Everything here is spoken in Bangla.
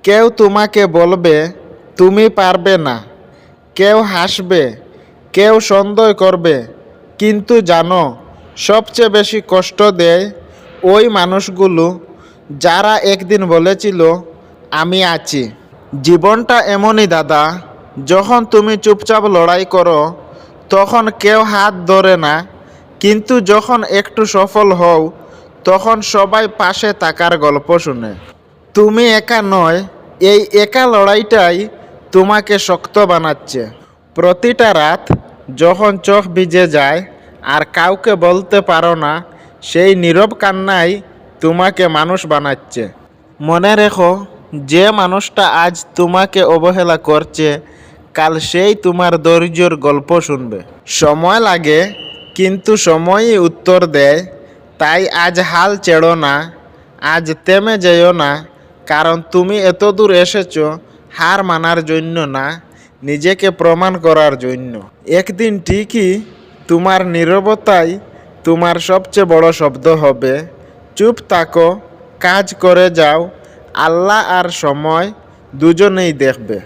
কেউ তোমাকে বলবে তুমি পারবে না, কেউ হাসবে, কেউ সন্দেহ করবে, কিন্তু জানো সবচেয়ে বেশি কষ্ট দেয় ওই মানুষগুলো যারা একদিন বলেছিল আমি আছি। জীবনটা এমনই দাদা, যখন তুমি চুপচাপ লড়াই করো তখন কেউ হাত ধরে না, কিন্তু যখন একটু সফল হও তখন সবাই পাশে থাকার গল্প শুনে। তুমি একা নয়, এই একা লড়াইটাই তোমাকে শক্ত বানাচ্ছে। প্রতিটা রাত যখন চোখ ভিজে যায় আর কাউকে বলতে পারো না, সেই নীরব কান্নাই তোমাকে মানুষ বানাচ্ছে। মনে রেখো, যে মানুষটা আজ তোমাকে অবহেলা করছে কাল সেই তোমার ধৈর্যের গল্প শুনবে। সময় লাগে, কিন্তু সময়ই উত্তর দেয়। তাই আজ হাল ছেড়ো না, আজ থেমে যেও না, কারণ তুমি এতদূর এসেছো হার মানার জন্য না, নিজেকে প্রমাণ করার জন্য। একদিন ঠিকই তোমার নীরবতাই তোমার সবচেয়ে বড় শব্দ হবে। চুপ থাকো, কাজ করে যাও, আল্লাহ আর সময় দুজনেই দেখবে।